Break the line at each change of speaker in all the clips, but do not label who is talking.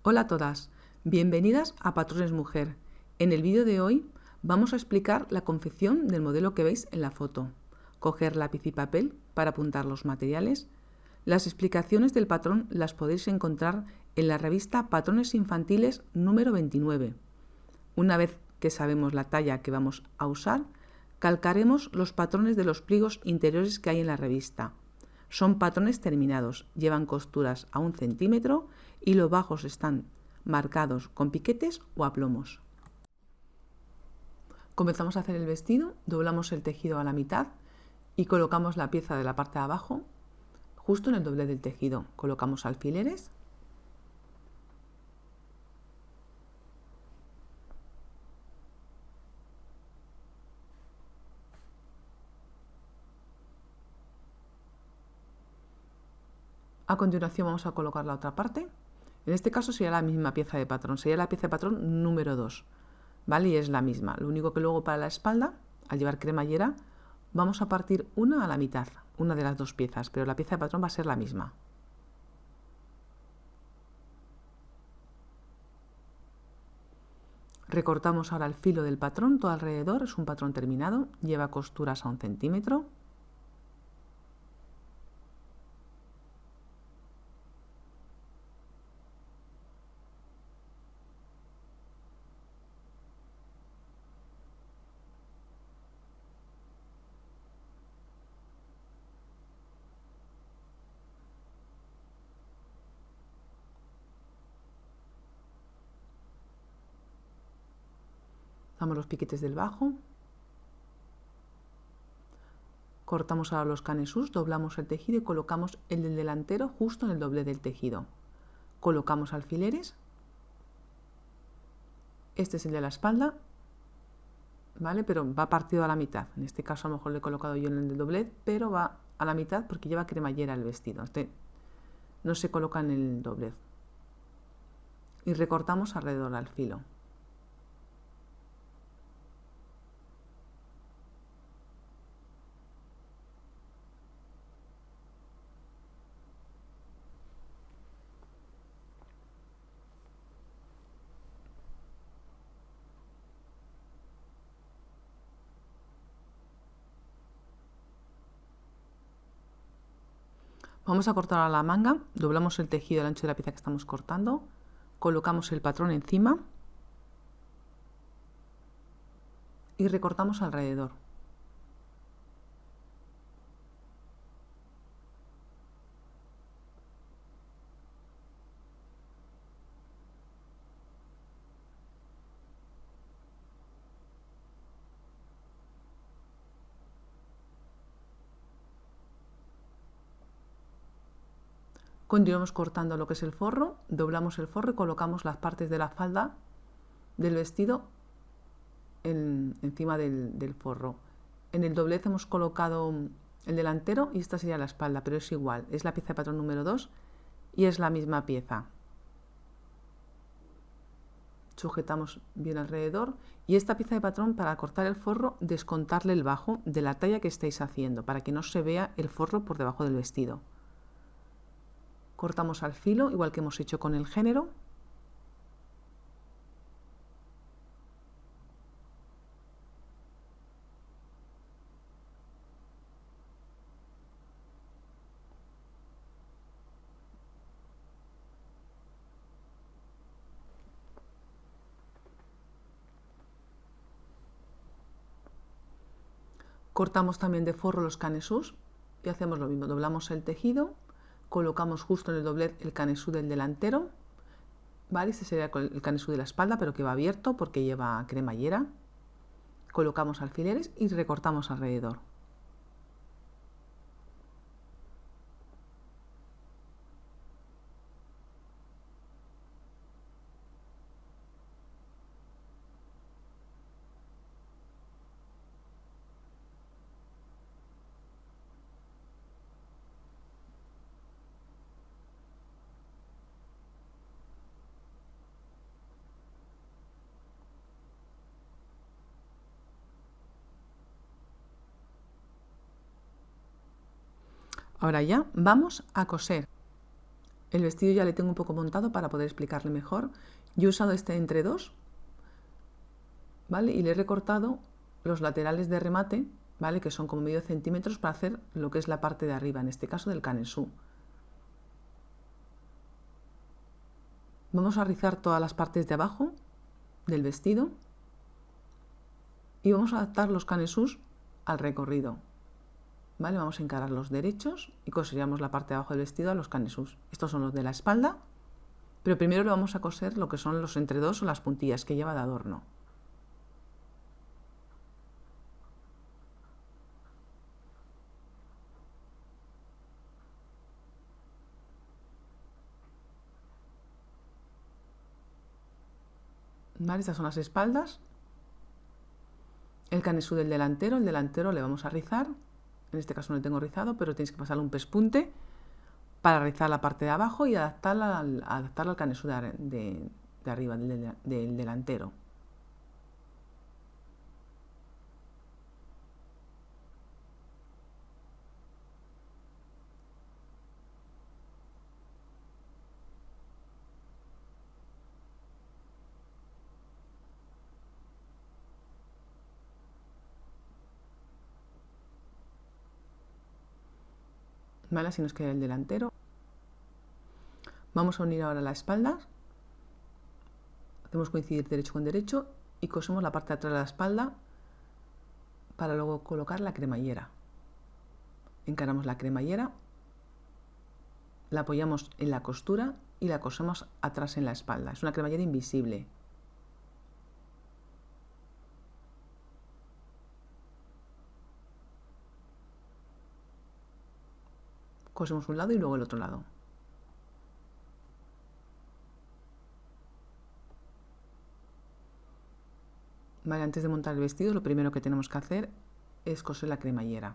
Hola a todas, bienvenidas a Patrones Mujer. En el vídeo de hoy vamos a explicar la confección del modelo que veis en la foto, coger lápiz y papel para apuntar los materiales. Las explicaciones del patrón las podéis encontrar en la revista Patrones Infantiles número 29. Una vez que sabemos la talla que vamos a usar, calcaremos los patrones de los pliegos interiores que hay en la revista. Son patrones terminados, llevan costuras a 1 centímetro y los bajos están marcados con piquetes o a plomos. Comenzamos a hacer el vestido, doblamos el tejido a la mitad y colocamos la pieza de la parte de abajo justo en el doblez del tejido. Colocamos alfileres . A continuación vamos a colocar la otra parte. En este caso sería la misma pieza de patrón, sería la pieza de patrón número 2, ¿vale? Y es la misma. Lo único que luego para la espalda, al llevar cremallera, vamos a partir una a la mitad, una de las dos piezas, pero la pieza de patrón va a ser la misma. Recortamos ahora el filo del patrón todo alrededor, es un patrón terminado, lleva costuras a 1 centímetro. Damos los piquetes del bajo, cortamos ahora los canesús, doblamos el tejido y colocamos el del delantero justo en el doblez del tejido. Colocamos alfileres, este es el de la espalda, ¿vale? Pero va partido a la mitad, en este caso a lo mejor le he colocado yo en el del doblez, pero va a la mitad porque lleva cremallera el vestido, este no se coloca en el doblez. Y recortamos alrededor al filo. Vamos a cortar a la manga, doblamos el tejido al ancho de la pieza que estamos cortando, colocamos el patrón encima y recortamos alrededor. Continuamos cortando lo que es el forro, doblamos el forro y colocamos las partes de la falda del vestido encima del forro. En el doblez hemos colocado el delantero y esta sería la espalda, pero es igual, es la pieza de patrón número 2 y es la misma pieza. Sujetamos bien alrededor y esta pieza de patrón, para cortar el forro, descontarle el bajo de la talla que estáis haciendo para que no se vea el forro por debajo del vestido. Cortamos al filo, igual que hemos hecho con el género. Cortamos también de forro los canesús y hacemos lo mismo, doblamos el tejido, colocamos justo en el doblez el canesú del delantero, ¿vale? Este sería el canesú de la espalda, pero que va abierto porque lleva cremallera. Colocamos alfileres y recortamos alrededor. Ahora ya vamos a coser. El vestido ya le tengo un poco montado para poder explicarle mejor. Yo he usado este entre dos, ¿vale? Y le he recortado los laterales de remate, ¿vale? Que son como medio centímetros para hacer lo que es la parte de arriba, en este caso del canesú. Vamos a rizar todas las partes de abajo del vestido y vamos a adaptar los canesús al recorrido. ¿Vale? Vamos a encarar los derechos y coseríamos la parte de abajo del vestido a los canesús. Estos son los de la espalda, pero primero le vamos a coser lo que son los entredos o las puntillas que lleva de adorno. ¿Vale? Estas son las espaldas. El canesú del delantero, el delantero le vamos a rizar. En este caso no lo tengo rizado, pero tienes que pasarle un pespunte para rizar la parte de abajo y adaptarla al canesú de arriba, del delantero. ¿Vale? Así nos queda el delantero. Vamos a unir ahora la espalda. Hacemos coincidir derecho con derecho y cosemos la parte de atrás de la espalda para luego colocar la cremallera. Encaramos la cremallera, la apoyamos en la costura y la cosemos atrás en la espalda. Es una cremallera invisible. Cosemos un lado y luego el otro lado. Vale, antes de montar el vestido, lo primero que tenemos que hacer es coser la cremallera.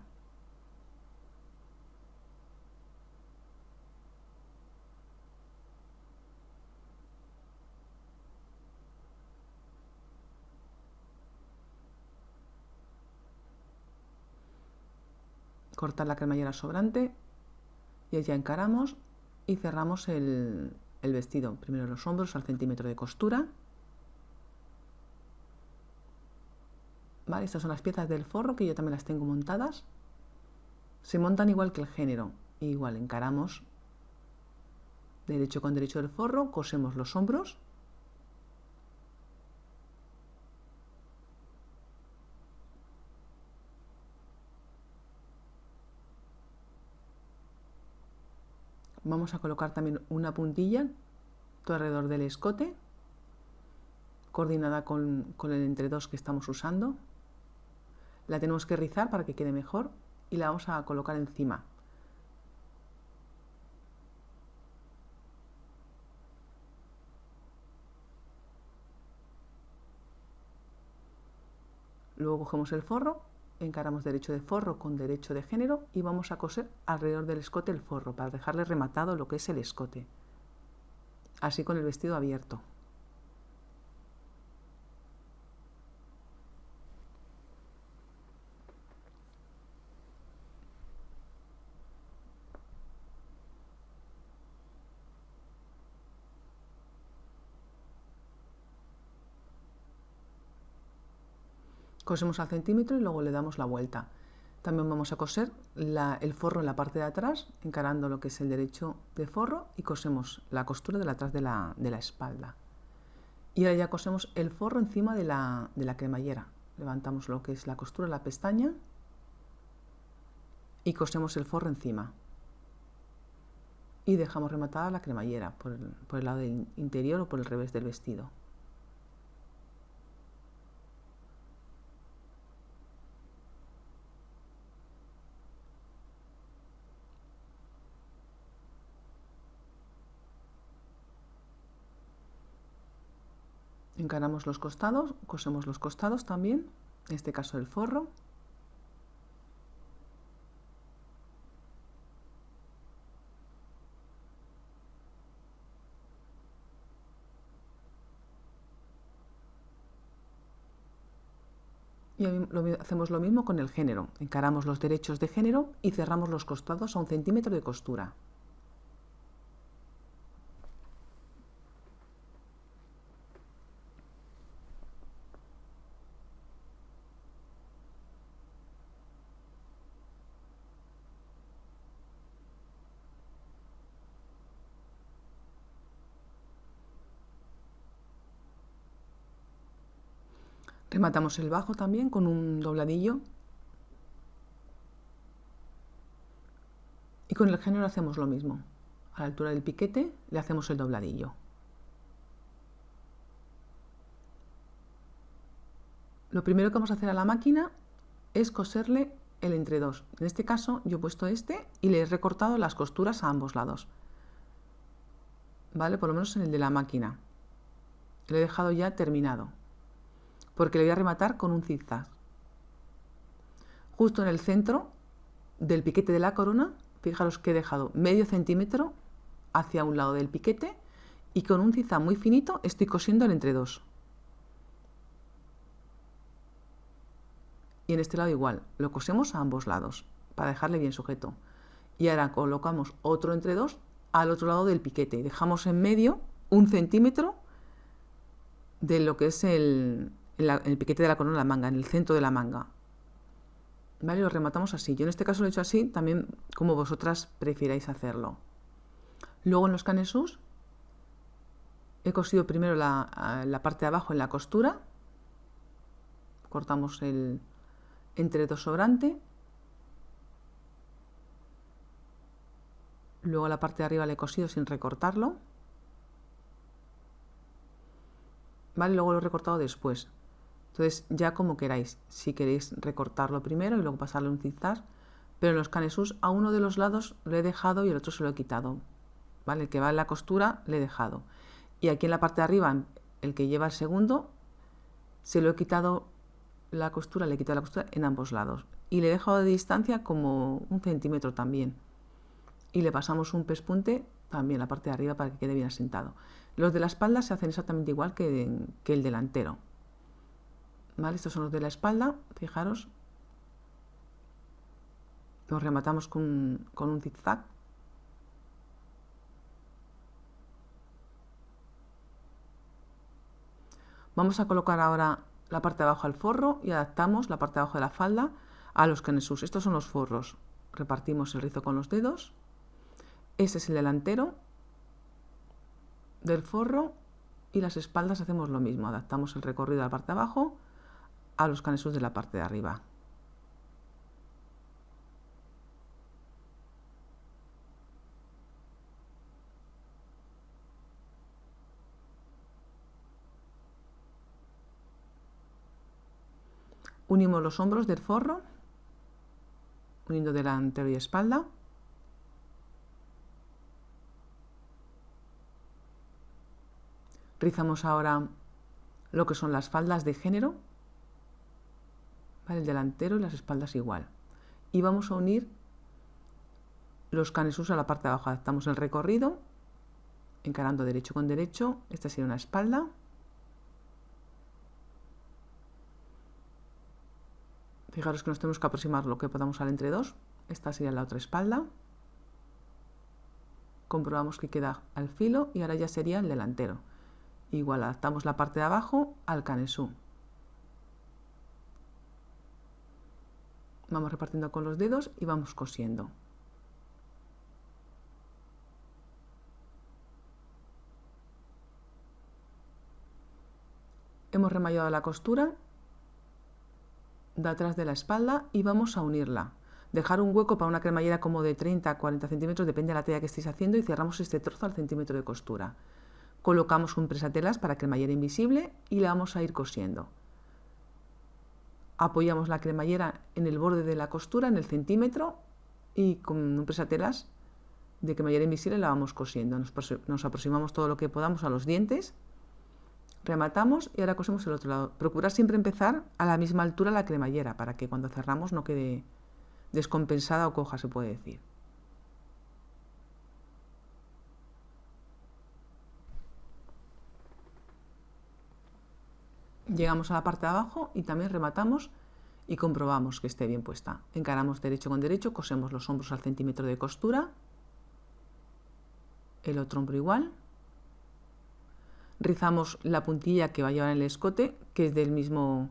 Cortar la cremallera sobrante y ya encaramos y cerramos el vestido. Primero los hombros al centímetro de costura. Vale, estas son las piezas del forro que yo también las tengo montadas. Se montan igual que el género. Igual encaramos derecho con derecho del forro, cosemos los hombros. Vamos a colocar también una puntilla todo alrededor del escote, coordinada con el entre-dos que estamos usando. La tenemos que rizar para que quede mejor y la vamos a colocar encima. Luego cogemos el forro, encaramos derecho de forro con derecho de género y vamos a coser alrededor del escote el forro para dejarle rematado lo que es el escote. Así con el vestido abierto. Cosemos al centímetro y luego le damos la vuelta. También vamos a coser el forro en la parte de atrás, encarando lo que es el derecho de forro y cosemos la costura de atrás de la espalda. Y ahora ya cosemos el forro encima de la cremallera. Levantamos lo que es la costura de la pestaña y cosemos el forro encima. Y dejamos rematada la cremallera por el lado interior o por el revés del vestido. Encaramos los costados, cosemos los costados también, en este caso el forro. Y hacemos lo mismo con el género. Encaramos los derechos de género y cerramos los costados a 1 centímetro de costura. Rematamos el bajo también con un dobladillo. Y con el género hacemos lo mismo. A la altura del piquete le hacemos el dobladillo. Lo primero que vamos a hacer a la máquina es coserle el entre-dos. En este caso yo he puesto este y le he recortado las costuras a ambos lados. ¿Vale? Por lo menos en el de la máquina. Lo he dejado ya terminado. Porque le voy a rematar con un zigzag. Justo en el centro del piquete de la corona, fijaros que he dejado medio centímetro hacia un lado del piquete y con un zigzag muy finito estoy cosiendo el entre-dos. Y en este lado igual, lo cosemos a ambos lados para dejarle bien sujeto. Y ahora colocamos otro entre-dos al otro lado del piquete y dejamos en medio un centímetro de lo que es el piquete de la corona de la manga, en el centro de la manga. ¿Vale? Lo rematamos así. Yo en este caso lo he hecho así, también como vosotras prefiráis hacerlo. Luego en los canesús he cosido primero la parte de abajo en la costura. Cortamos el entre-dos sobrante. Luego la parte de arriba le he cosido sin recortarlo. ¿Vale? Luego lo he recortado después. Entonces ya como queráis, si queréis recortarlo primero y luego pasarle un zigzag, pero en los canesús a uno de los lados lo he dejado y el otro se lo he quitado. ¿Vale? El que va en la costura le he dejado. Y aquí en la parte de arriba, el que lleva el segundo, se lo he quitado la costura, le he quitado la costura en ambos lados. Y le he dejado de distancia como un centímetro también. Y le pasamos un pespunte también la parte de arriba para que quede bien asentado. Los de la espalda se hacen exactamente igual que el delantero. ¿Vale? Estos son los de la espalda, fijaros. Los rematamos con un zigzag. Vamos a colocar ahora la parte de abajo al forro y adaptamos la parte de abajo de la falda a los canesús. Estos son los forros. Repartimos el rizo con los dedos. Este es el delantero del forro y las espaldas hacemos lo mismo. Adaptamos el recorrido de la parte de abajo a los canesús de la parte de arriba. Unimos los hombros del forro, uniendo delantero y espalda. Rizamos ahora lo que son las faldas de género, ¿vale? El delantero y las espaldas igual. Y vamos a unir los canesús a la parte de abajo. Adaptamos el recorrido, encarando derecho con derecho. Esta sería una espalda. Fijaros que nos tenemos que aproximar lo que podamos al entre dos. Esta sería la otra espalda. Comprobamos que queda al filo y ahora ya sería el delantero. Igual adaptamos la parte de abajo al canesú. Vamos repartiendo con los dedos y vamos cosiendo. Hemos remallado la costura de atrás de la espalda y vamos a unirla. Dejar un hueco para una cremallera como de 30 a 40 centímetros, depende de la talla que estéis haciendo, y cerramos este trozo al centímetro de costura. Colocamos un presatelas para cremallera invisible y la vamos a ir cosiendo. Apoyamos la cremallera en el borde de la costura, en el centímetro, y con un presatelas de cremallera invisible la vamos cosiendo. Nos aproximamos todo lo que podamos a los dientes, rematamos y ahora cosemos el otro lado. Procurad siempre empezar a la misma altura la cremallera para que cuando cerramos no quede descompensada o coja, se puede decir. Llegamos a la parte de abajo y también rematamos y comprobamos que esté bien puesta. Encaramos derecho con derecho, cosemos los hombros al centímetro de costura, el otro hombro igual. Rizamos la puntilla que va a llevar en el escote, que es del mismo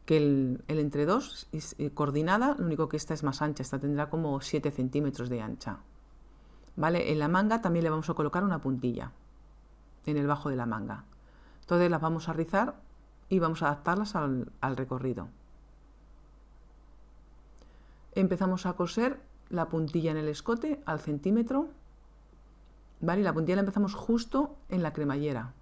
que el entre dos, es coordinada, lo único que esta es más ancha, esta tendrá como 7 centímetros de ancha. ¿Vale? En la manga también le vamos a colocar una puntilla, en el bajo de la manga. Entonces las vamos a rizar y vamos a adaptarlas al recorrido. Empezamos a coser la puntilla en el escote al centímetro, ¿vale? Y la puntilla la empezamos justo en la cremallera.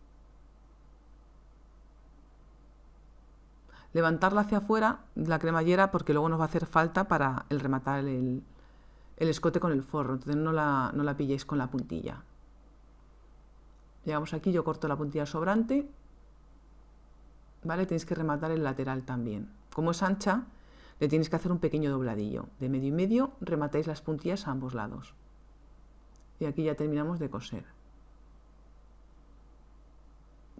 Levantarla hacia afuera, la cremallera, porque luego nos va a hacer falta para el rematar el escote con el forro, entonces no la pilléis con la puntilla. Llegamos aquí, yo corto la puntilla sobrante, ¿vale? Tenéis que rematar el lateral también. Como es ancha, le tienes que hacer un pequeño dobladillo. De medio y medio rematáis las puntillas a ambos lados. Y aquí ya terminamos de coser.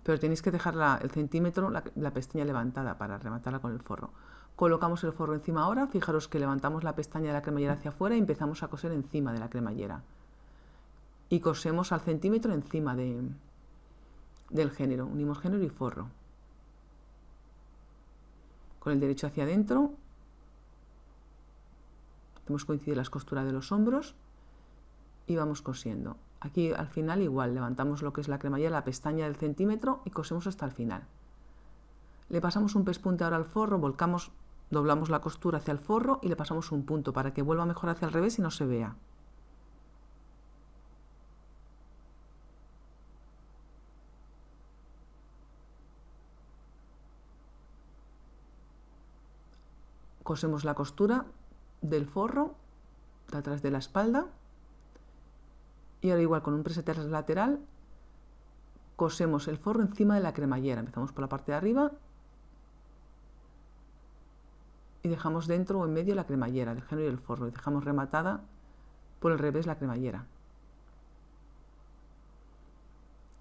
Pero tenéis que dejar el centímetro, la pestaña levantada para rematarla con el forro. Colocamos el forro encima ahora, fijaros que levantamos la pestaña de la cremallera hacia afuera y empezamos a coser encima de la cremallera. Y cosemos al centímetro encima del género, unimos género y forro. Con el derecho hacia adentro, hacemos coincidir las costuras de los hombros y vamos cosiendo. Aquí al final igual, levantamos lo que es la cremallera, la pestaña del centímetro y cosemos hasta el final. Le pasamos un pespunte ahora al forro, volcamos, doblamos la costura hacia el forro y le pasamos un punto para que vuelva mejor hacia el revés y no se vea. Cosemos la costura del forro de atrás de la espalda y ahora igual con un preseter lateral cosemos el forro encima de la cremallera. Empezamos por la parte de arriba y dejamos dentro o en medio la cremallera del género y el forro y dejamos rematada por el revés la cremallera.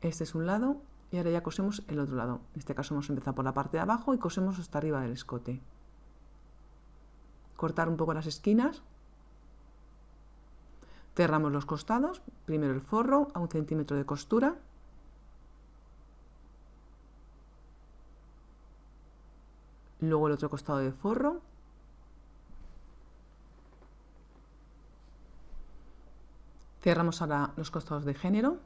Este es un lado y ahora ya cosemos el otro lado. En este caso hemos empezado por la parte de abajo y cosemos hasta arriba del escote. Cortar un poco las esquinas, cerramos los costados, primero el forro a 1 centímetro de costura, luego el otro costado de forro, cerramos ahora los costados de género,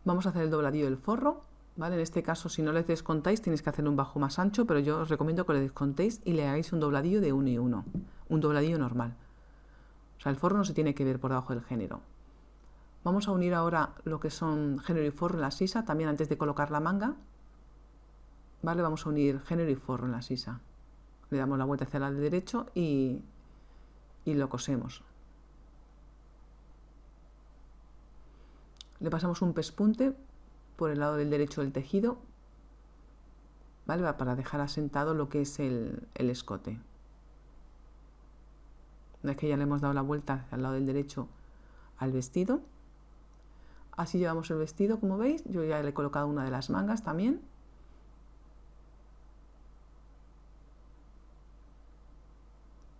vamos a hacer el dobladillo del forro, ¿vale? En este caso, si no le descontáis, tenéis que hacer un bajo más ancho, pero yo os recomiendo que le descontéis y le hagáis un dobladillo de 1 y 1, un dobladillo normal. O sea, el forro no se tiene que ver por debajo del género. Vamos a unir ahora lo que son género y forro en la sisa, también antes de colocar la manga, ¿vale? Vamos a unir género y forro en la sisa. Le damos la vuelta hacia el lado derecho y lo cosemos. Le pasamos un pespunte por el lado del derecho del tejido, ¿vale? Para dejar asentado lo que es el escote. Una vez que ya le hemos dado la vuelta hacia el lado del derecho al vestido, así llevamos el vestido, como veis. Yo ya le he colocado una de las mangas también.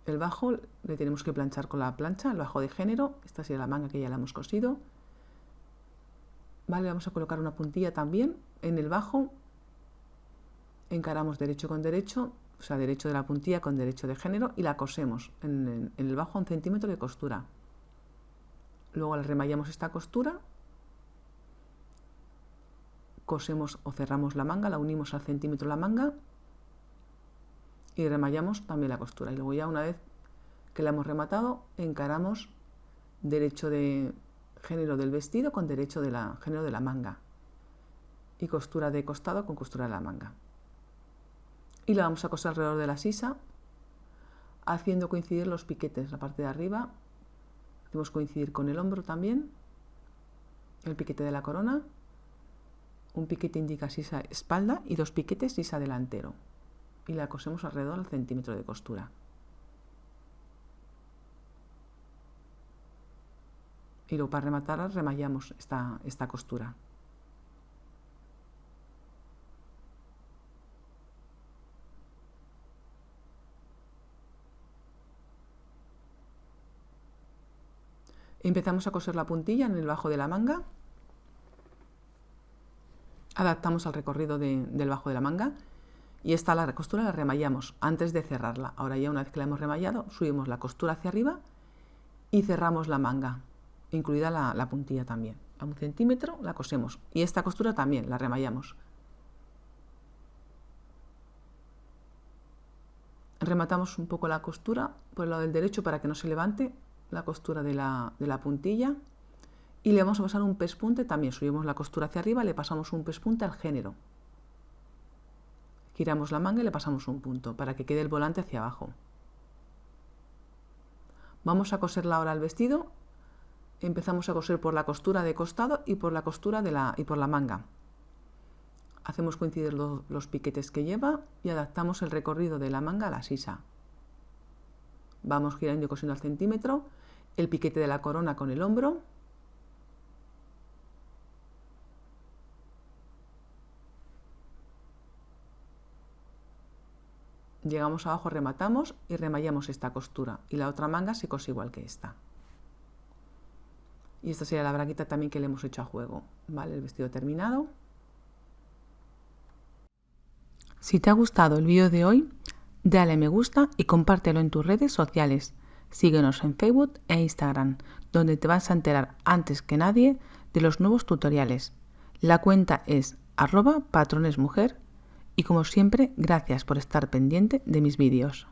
El bajo le tenemos que planchar con la plancha, el bajo de género. Esta sería la manga que ya la hemos cosido. Vale, vamos a colocar una puntilla también en el bajo, encaramos derecho con derecho, o sea, derecho de la puntilla con derecho de género y la cosemos en el bajo a 1 centímetro de costura. Luego le remallamos esta costura, cosemos o cerramos la manga, la unimos al centímetro la manga y remallamos también la costura. Y luego ya una vez que la hemos rematado, encaramos derecho de género del vestido con derecho de género de la manga y costura de costado con costura de la manga, y la vamos a coser alrededor de la sisa haciendo coincidir los piquetes. La parte de arriba hacemos coincidir con el hombro también, el piquete de la corona, un piquete indica sisa espalda y 2 piquetes sisa delantero, y la cosemos alrededor del centímetro de costura. Y luego para rematar remallamos esta costura. Empezamos a coser la puntilla en el bajo de la manga. Adaptamos al recorrido del bajo de la manga Y la costura la remallamos antes de cerrarla. Ahora ya una vez que la hemos remallado, subimos la costura hacia arriba y cerramos la manga, incluida la puntilla también. A 1 centímetro la cosemos y esta costura también la remallamos. Rematamos un poco la costura por el lado del derecho para que no se levante la costura de la puntilla y le vamos a pasar un pespunte también. Subimos la costura hacia arriba, le pasamos un pespunte al género. Giramos la manga y le pasamos un punto para que quede el volante hacia abajo. Vamos a coserla ahora al vestido. Empezamos a coser por la costura de costado y por la costura y por la manga. Hacemos coincidir los piquetes que lleva y adaptamos el recorrido de la manga a la sisa. Vamos girando y cosiendo al centímetro el piquete de la corona con el hombro. Llegamos abajo, rematamos y remallamos esta costura y la otra manga se cose igual que esta. Y esta sería la braguita también que le hemos hecho a juego. Vale, el vestido terminado. Si te ha gustado el vídeo de hoy, dale a me gusta y compártelo en tus redes sociales. Síguenos en Facebook e Instagram, donde te vas a enterar antes que nadie de los nuevos tutoriales. La cuenta es @patronesmujer y como siempre, gracias por estar pendiente de mis vídeos.